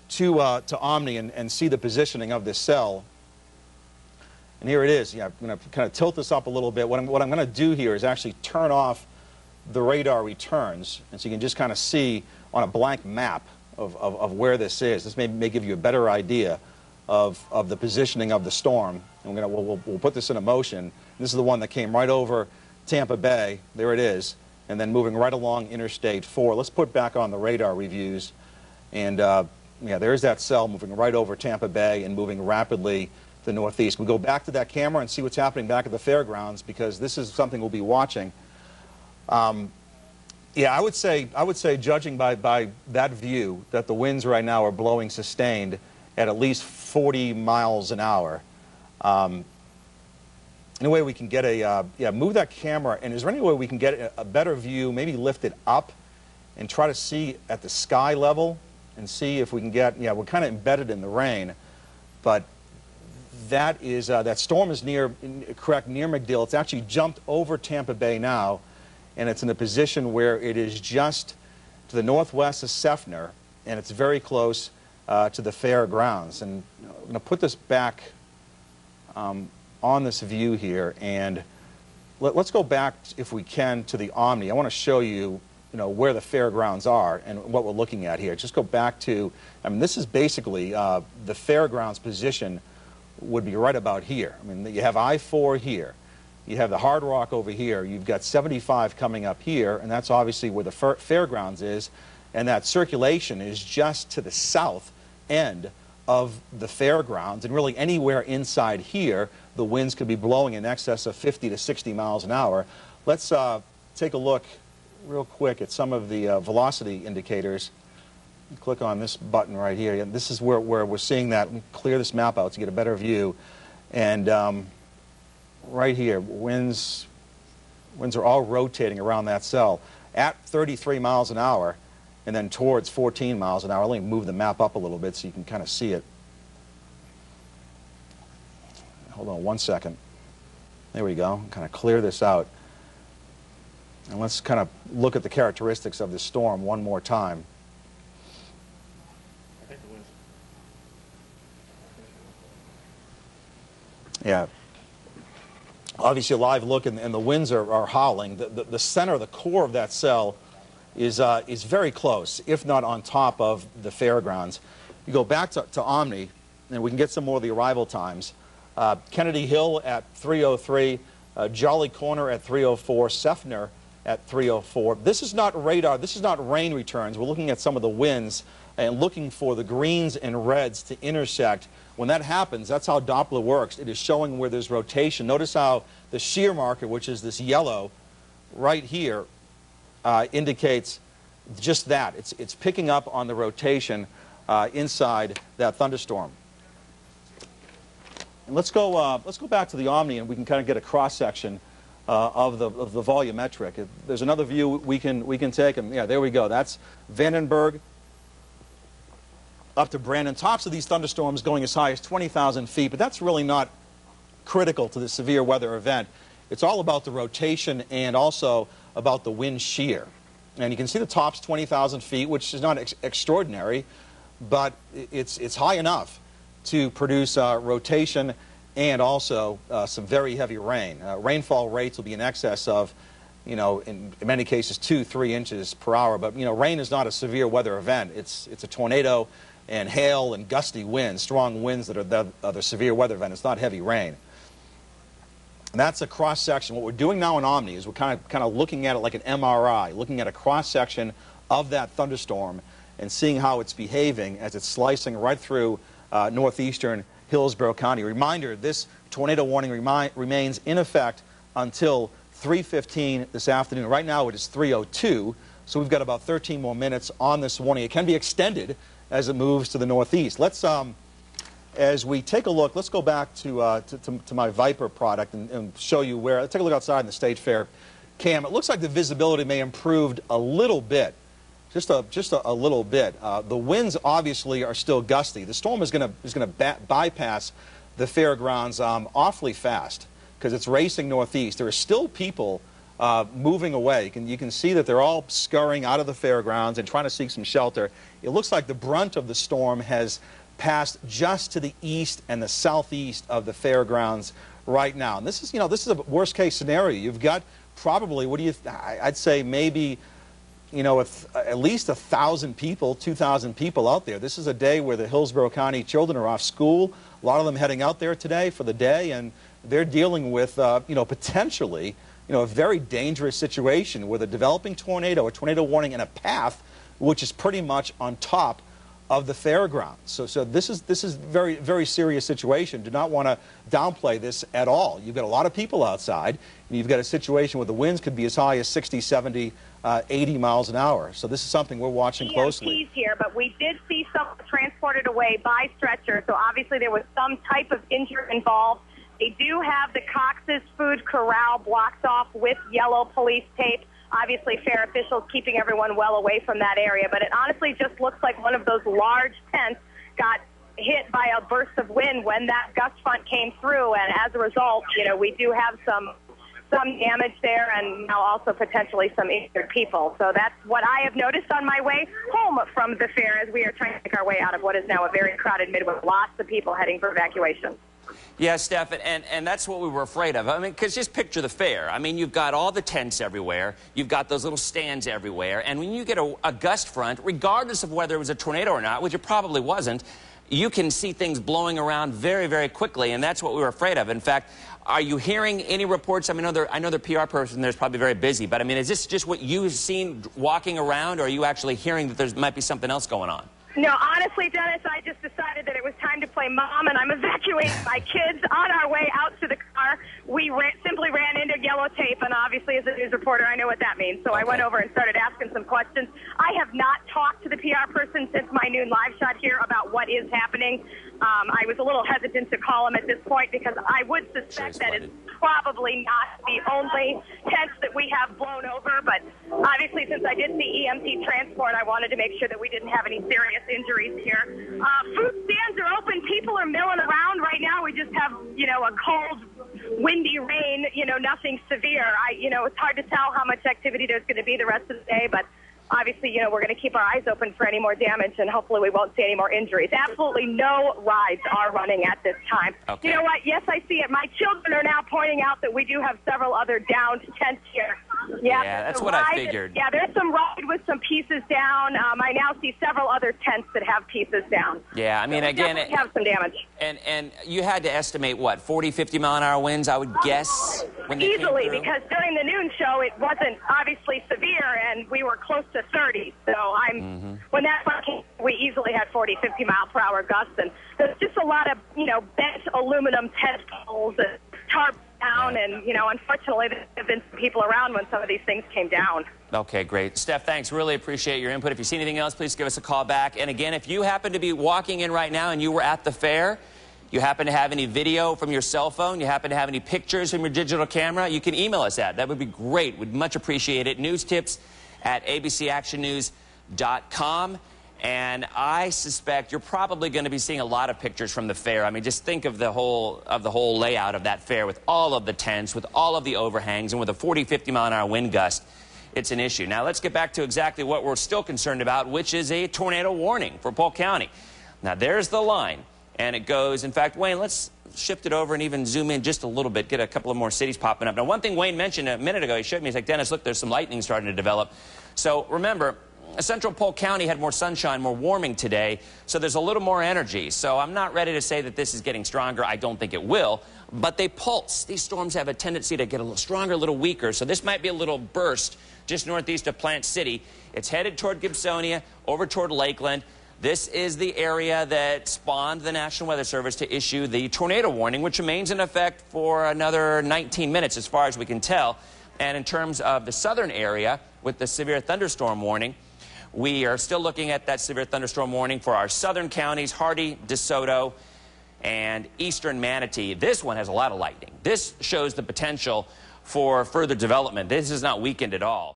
to Omni and see the positioning of this cell. And here it is. Yeah, I'm going to kind of tilt this up a little bit. What I'm going to do here is actually turn off the radar returns, and so you can just kind of see on a blank map of where this is. This may give you a better idea of the positioning of the storm. And we'll put this into motion. This is the one that came right over Tampa Bay. There it is. And then moving right along Interstate 4. Let's put back on the radar reviews. And yeah, there's that cell moving right over Tampa Bay and moving rapidly to the northeast. We'll go back to that camera and see what's happening back at the fairgrounds, because this is something we'll be watching. Yeah, I would say, judging by that view, that the winds right now are blowing sustained at least 40 miles an hour. Any way we can get a, yeah, move that camera, and is there any way we can get a better view, maybe lift it up and try to see at the sky level and see if we can get, yeah, we're kind of embedded in the rain, but that is, that storm is near McDill. It's actually jumped over Tampa Bay now, and it's in a position where it is just to the northwest of Seffner, and it's very close to the fairgrounds. And I'm going to put this back on this view here, and let's go back, if we can, to the Omni. I want to show you, where the fairgrounds are and what we're looking at here. Just go back to, I mean, this is basically the fairgrounds position would be right about here. I mean, you have I-4 here. You have the Hard Rock over here. You've got 75 coming up here, and that's obviously where the fairgrounds is, and that circulation is just to the south end of the fairgrounds, and really anywhere inside here, the winds could be blowing in excess of 50 to 60 miles an hour. Let's take a look real quick at some of the velocity indicators. Click on this button right here. And this is where we're seeing that. Let me clear this map out to get a better view. And right here, winds are all rotating around that cell at 33 miles an hour and then towards 14 miles an hour. Let me move the map up a little bit so you can kind of see it. Hold on one second. There we go. Kind of clear this out. And let's kind of look at the characteristics of this storm one more time. Yeah. Obviously a live look, and the winds are howling. The center, the core of that cell is very close, if not on top of the fairgrounds. You go back to Omni, and we can get some more of the arrival times. Kennedy Hill at 3:03, Jolly Corner at 3:04, Seffner at 3:04. This is not radar, this is not rain returns. We're looking at some of the winds and looking for the greens and reds to intersect. When that happens, that's how Doppler works. It is showing where there's rotation. Notice how the shear marker, which is this yellow right here, indicates just that. It's picking up on the rotation inside that thunderstorm. And let's go back to the Omni, and we can kind of get a cross section of the volumetric. There's another view we can take, and yeah, there we go. That's Vandenberg up to Brandon. Tops of these thunderstorms going as high as 20,000 feet, but that's really not critical to the severe weather event. It's all about the rotation and also about the wind shear. And you can see the tops 20,000 feet, which is not extraordinary, but it's high enough to produce rotation and also some very heavy rain. Rainfall rates will be in excess of, in many cases 2-3 inches per hour. But rain is not a severe weather event. It's a tornado and hail and gusty winds, strong winds that are the severe weather event. It's not heavy rain. And that's a cross section. What we're doing now in Omni is we're kind of looking at it like an MRI, looking at a cross section of that thunderstorm and seeing how it's behaving as it's slicing right through northeastern Hillsborough County. Reminder, this tornado warning remains in effect until 3:15 this afternoon. Right now it is 3:02, so we've got about 13 more minutes on this warning. It can be extended as it moves to the northeast. Let's, as we take a look, let's go back to my Viper product and show you where. Let's take a look outside in the State Fair cam. It looks like the visibility may have improved a little bit. Just a little bit. The winds obviously are still gusty. The storm is going to bypass the fairgrounds awfully fast because it's racing northeast. There are still people moving away. You can see that they're all scurrying out of the fairgrounds and trying to seek some shelter. It looks like the brunt of the storm has passed just to the east and the southeast of the fairgrounds right now. And this is, this is a worst case scenario. You've got probably, I'd say maybe, at least 1,000 people, 2,000 people out there. This is a day where the Hillsborough County children are off school. A lot of them heading out there today for the day, and they're dealing with, potentially, a very dangerous situation with a developing tornado, a tornado warning, and a path which is pretty much on top of the fairgrounds. So this is very, very serious situation. Do not want to downplay this at all. You've got a lot of people outside, and you've got a situation where the winds could be as high as 60, 70, 80 miles an hour. So this is something we're watching closely. Here, but we did see some transported away by stretcher, so obviously there was some type of injury involved. They do have the Cox's Food Corral blocked off with yellow police tape. Obviously, fair officials keeping everyone well away from that area, but it honestly just looks like one of those large tents got hit by a burst of wind when that gust front came through, and as a result, we do have some damage there, and now also potentially some injured people. So that's what I have noticed on my way home from the fair as we are trying to make our way out of what is now a very crowded Midway. Lots of people heading for evacuation. Yeah, Steph, and that's what we were afraid of. I mean, because just picture the fair. I mean, you've got all the tents everywhere. You've got those little stands everywhere. And when you get a gust front, regardless of whether it was a tornado or not, which it probably wasn't, you can see things blowing around very, very quickly, and that's what we were afraid of. In fact, are you hearing any reports? I mean, I know the PR person there's probably very busy, but I mean, is this just what you've seen walking around, or are you actually hearing that there might be something else going on? No, honestly, Dennis, I just decided that it was time to play mom, and I'm evacuating my kids on our way out to the car. We simply ran into yellow tape, and obviously, as a news reporter, I know what that means. So I went over and started asking some questions. I have not talked to the PR person since my noon live shot here about what is happening. I was a little hesitant to call him at this point because I would suspect that it's probably not the only tents that we have blown over. But obviously, since I did see EMT transport, I wanted to make sure that we didn't have any serious injuries here. Food stands are open. People are milling around right now. We just have, a cold, windy rain, nothing severe. It's hard to tell how much activity there's going to be the rest of the day, but obviously, we're going to keep our eyes open for any more damage, and hopefully we won't see any more injuries. Absolutely no rides are running at this time. Okay. You know what? Yes, I see it. My children are now pointing out that we do have several other downed tents here. Yeah, that's what I figured. Yeah, there's some ride with some pieces down. I now see several other tents that have pieces down. Yeah, I mean, so again, we have some damage. And you had to estimate, what, 40, 50-mile-an-hour winds, I would guess? When they Easily, came through? because during the noon show, it wasn't obviously severe, and we were close to 30. So when that came, we easily had 40, 50-mile-per-hour gusts, and there's just a lot of, bent aluminum tent poles and tarp down, and, unfortunately, there have been some people around when some of these things came down. Okay, great. Steph, thanks. Really appreciate your input. If you see anything else, please give us a call back. And again, if you happen to be walking in right now and you were at the fair, you happen to have any video from your cell phone, you happen to have any pictures from your digital camera, you can email us that. That would be great. We'd much appreciate it. newstips@abcactionnews.com. And I suspect you're probably going to be seeing a lot of pictures from the fair. I mean, just think of the whole layout of that fair with all of the tents, with all of the overhangs, and with a 40, 50-mile-an-hour wind gust. It's an issue. Now, let's get back to exactly what we're still concerned about, which is a tornado warning for Polk County. Now, there's the line, and it goes, in fact, Wayne, let's shift it over and even zoom in just a little bit, get a couple of more cities popping up. Now, one thing Wayne mentioned a minute ago, he showed me, he's like, Dennis, look, there's some lightning starting to develop. So remember, Central Polk County had more sunshine, more warming today, so there's a little more energy. So I'm not ready to say that this is getting stronger. I don't think it will, but they pulse. These storms have a tendency to get a little stronger, a little weaker, so this might be a little burst just northeast of Plant City. It's headed toward Gibsonia, over toward Lakeland. This is the area that spawned the National Weather Service to issue the tornado warning, which remains in effect for another 19 minutes as far as we can tell. And in terms of the southern area with the severe thunderstorm warning, we are still looking at that severe thunderstorm warning for our southern counties, Hardee, DeSoto, and eastern Manatee. This one has a lot of lightning. This shows the potential for further development. This is not weakened at all.